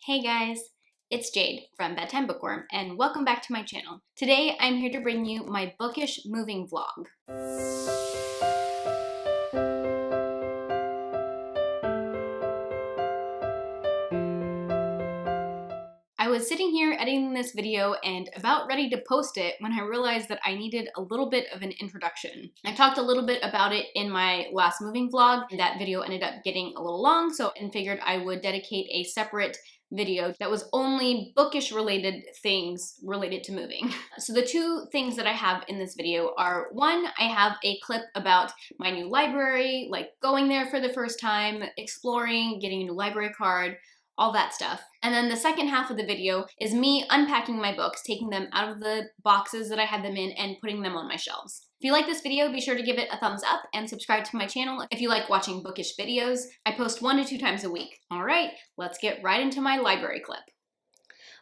Hey guys, it's Jade from Bedtime Bookworm and welcome back to my channel. Today I'm here to bring you my bookish moving vlog. I was sitting here editing this video and about ready to post it when I realized that I needed a little bit of an introduction. I talked a little bit about it in my last moving vlog, and that video ended up getting a little long, so I figured I would dedicate a separate video that was only bookish related things related to moving. So the two things that I have in this video are, one, I have a clip about my new library, like going there for the first time, exploring, getting a new library card, all that stuff. And then the second half of the video is me unpacking my books, taking them out of the boxes that I had them in and putting them on my shelves. If you like this video, be sure to give it a thumbs up and subscribe to my channel if you like watching bookish videos. I post 1 to 2 times a week. All right, let's get right into my library clip.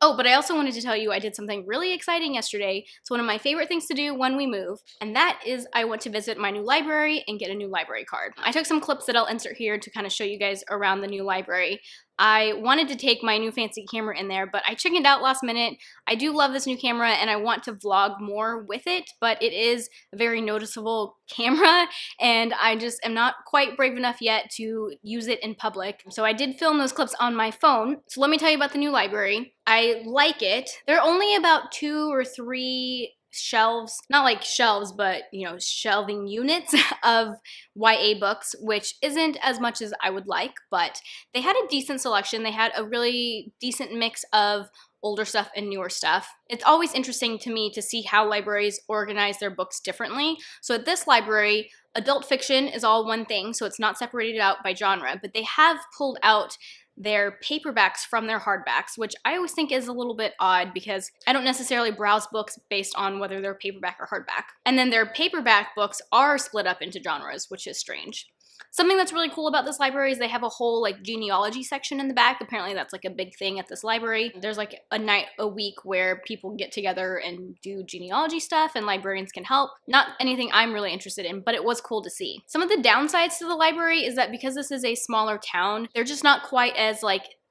Oh, but I also wanted to tell you I did something really exciting yesterday. It's one of my favorite things to do when we move, and that is I went to visit my new library and get a new library card. I took some clips that I'll insert here to kind of show you guys around the new library. I wanted to take my new fancy camera in there, but I chickened out last minute. I do love this new camera and I want to vlog more with it, but it is a very noticeable camera and I just am not quite brave enough yet to use it in public. So I did film those clips on my phone. So let me tell you about the new library. I like it. There are only about 2 or 3 shelves, not like shelves, but shelving units of YA books, which isn't as much as I would like, but they had a decent selection. They had a really decent mix of older stuff and newer stuff. It's always interesting to me to see how libraries organize their books differently. So at this library, adult fiction is all one thing, so it's not separated out by genre, but they have pulled out their paperbacks from their hardbacks, which I always think is a little bit odd because I don't necessarily browse books based on whether they're paperback or hardback. And then their paperback books are split up into genres, which is strange. Something that's really cool about this library is they have a whole genealogy section in the back. Apparently that's a big thing at this library. There's a night a week where people get together and do genealogy stuff and librarians can help. Not anything I'm really interested in, but it was cool to see. Some of the downsides to the library is that because this is a smaller town, they're just not quite as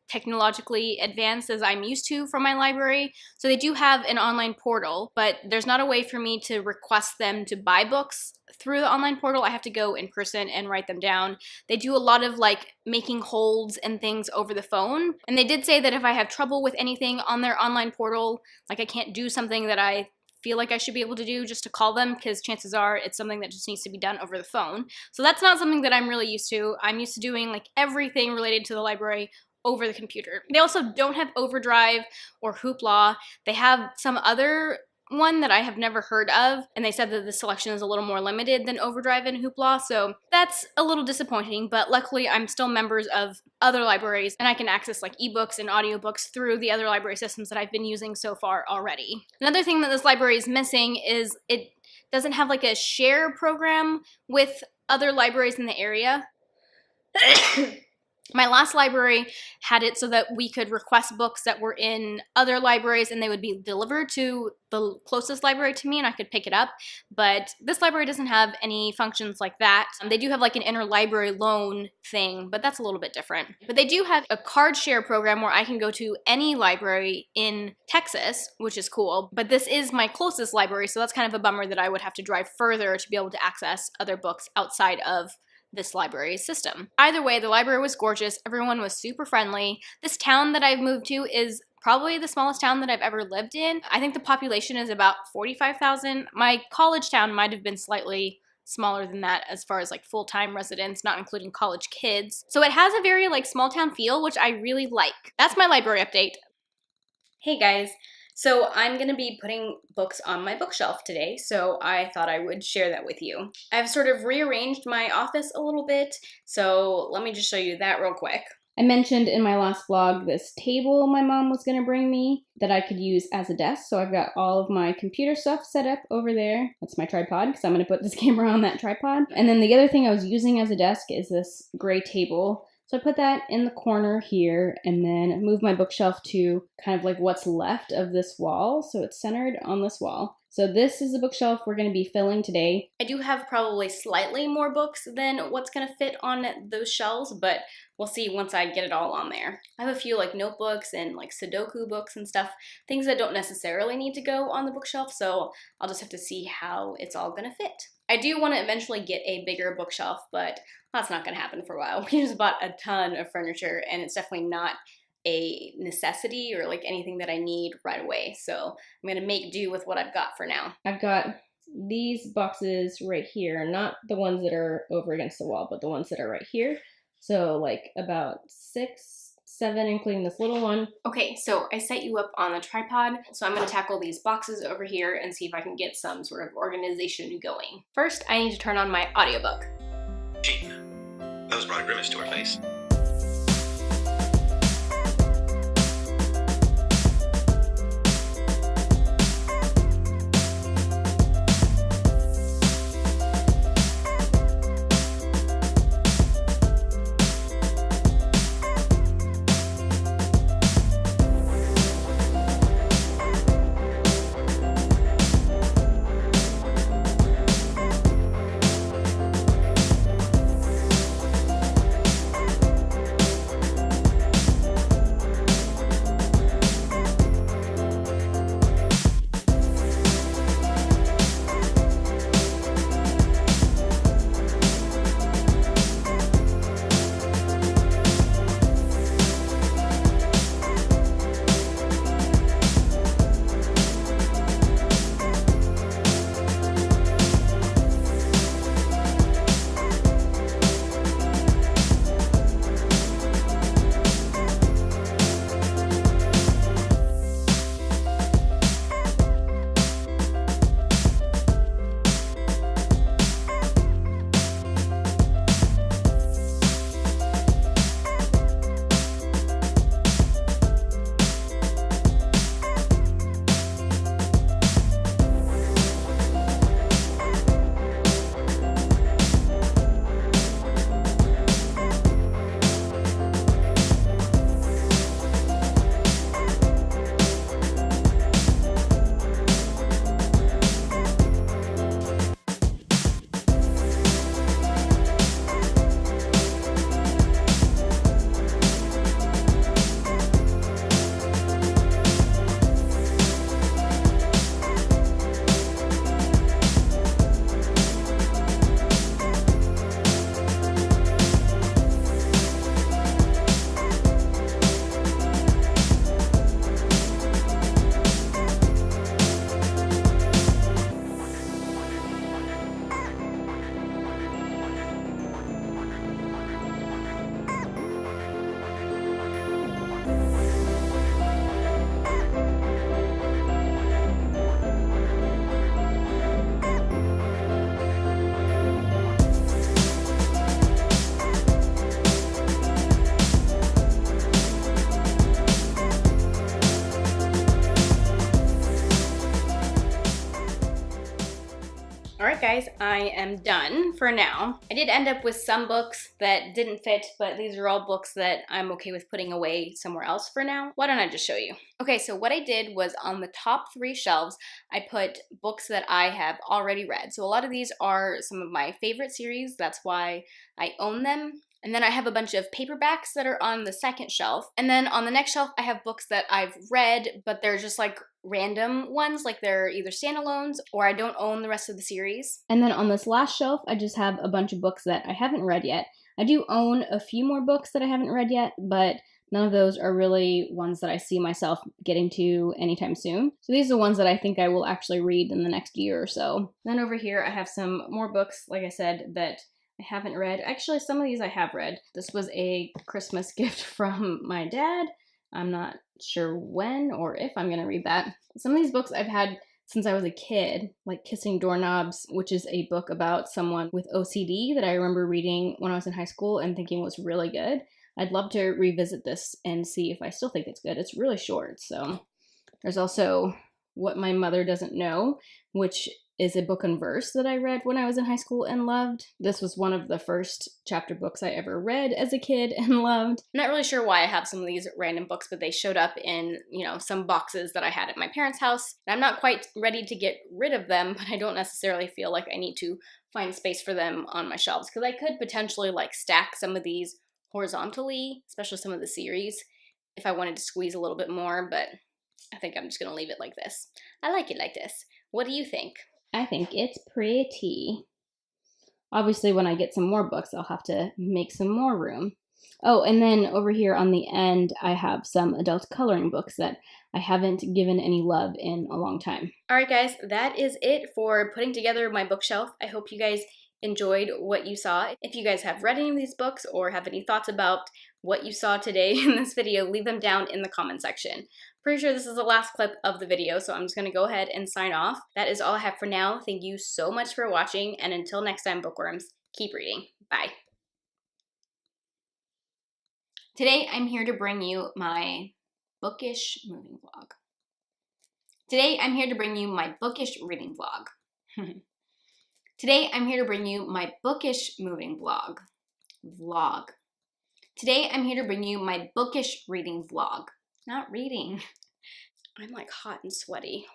technologically advanced as I'm used to from my library. So they do have an online portal, but there's not a way for me to request them to buy books through the online portal. I have to go in person and write them down. They do a lot of making holds and things over the phone. And they did say that if I have trouble with anything on their online portal, I can't do something that I feel like I should be able to do, just to call them, because chances are it's something that just needs to be done over the phone. So that's not something that I'm really used to. I'm used to doing everything related to the library over the computer. They also don't have Overdrive or Hoopla. They have some other one that I have never heard of, and they said that the selection is a little more limited than Overdrive and Hoopla, so that's a little disappointing, but luckily I'm still members of other libraries and I can access ebooks and audiobooks through the other library systems that I've been using so far already. Another thing that this library is missing is it doesn't have a share program with other libraries in the area. My last library had it so that we could request books that were in other libraries and they would be delivered to the closest library to me and I could pick it up, but this library doesn't have any functions like that. They do have an interlibrary loan thing, but that's a little bit different. But they do have a card share program where I can go to any library in Texas, which is cool, but this is my closest library, so that's kind of a bummer that I would have to drive further to be able to access other books outside of this library system. Either way, the library was gorgeous. Everyone was super friendly. This town that I've moved to is probably the smallest town that I've ever lived in. I think the population is about 45,000. My college town might have been slightly smaller than that as far as full-time residents, not including college kids. So it has a very small town feel, which I really like. That's my library update. Hey guys. So I'm going to be putting books on my bookshelf today, so I thought I would share that with you. I've sort of rearranged my office a little bit, so let me just show you that real quick. I mentioned in my last vlog this table my mom was going to bring me that I could use as a desk, so I've got all of my computer stuff set up over there. That's my tripod, because I'm going to put this camera on that tripod. And then the other thing I was using as a desk is this gray table So I put that in the corner here and then move my bookshelf to kind of like what's left of this wall. So it's centered on this wall. So this is the bookshelf we're going to be filling today. I do have probably slightly more books than what's going to fit on those shelves, but we'll see once I get it all on there. I have a few like notebooks and like Sudoku books and stuff, things that don't necessarily need to go on the bookshelf, so I'll just have to see how it's all going to fit. I do want to eventually get a bigger bookshelf, but that's not going to happen for a while. We just bought a ton of furniture and it's definitely not a necessity or like anything that I need right away. So I'm gonna make do with what I've got for now. I've got these boxes right here, not the ones that are over against the wall, but the ones that are right here. So like about 6, 7, including this little one. Okay, so I set you up on the tripod. So I'm gonna tackle these boxes over here and see if I can get some sort of organization going. First, I need to turn on my audiobook. Chief, those brought a grimace to her face. Alright guys, I am done for now. I did end up with some books that didn't fit, but these are all books that I'm okay with putting away somewhere else for now. Why don't I just show you? Okay, so what I did was on the top 3 shelves, I put books that I have already read. So a lot of these are some of my favorite series, that's why I own them. And then I have a bunch of paperbacks that are on the second shelf. And then on the next shelf, I have books that I've read, but they're just like random ones, like they're either standalones or I don't own the rest of the series. And then on this last shelf, I just have a bunch of books that I haven't read yet. I do own a few more books that I haven't read yet, but none of those are really ones that I see myself getting to anytime soon. So these are the ones that I think I will actually read in the next year or so. Then over here, I have some more books, like I said, that I haven't read. Actually, some of these I have read. This was a Christmas gift from my dad. I'm not sure when or if I'm gonna read that. Some of these books I've had since I was a kid, like Kissing Doorknobs, which is a book about someone with OCD that I remember reading when I was in high school and thinking was really good. I'd love to revisit this and see if I still think it's good. It's really short, so. There's also What My Mother Doesn't Know, which is a book and verse that I read when I was in high school and loved. This was one of the first chapter books I ever read as a kid and loved. I'm not really sure why I have some of these random books, but they showed up in, some boxes that I had at my parents' house. I'm not quite ready to get rid of them, but I don't necessarily feel like I need to find space for them on my shelves, because I could potentially stack some of these horizontally, especially some of the series, if I wanted to squeeze a little bit more, but I think I'm just gonna leave it like this. I like it like this. What do you think? I think it's pretty. Obviously, when I get some more books, I'll have to make some more room. Oh, and then over here on the end, I have some adult coloring books that I haven't given any love in a long time. All right, guys, that is it for putting together my bookshelf. I hope you guys enjoyed what you saw. If you guys have read any of these books or have any thoughts about what you saw today in this video, leave them down in the comment section. Pretty sure this is the last clip of the video, so I'm just gonna go ahead and sign off. That is all I have for now. Thank you so much for watching, and until next time, bookworms, keep reading. Bye. Today, I'm here to bring you my bookish moving vlog. Today, I'm here to bring you my bookish reading vlog. Today, I'm here to bring you my bookish moving vlog. Today, I'm here to bring you my bookish reading vlog. Not reading. I'm hot and sweaty.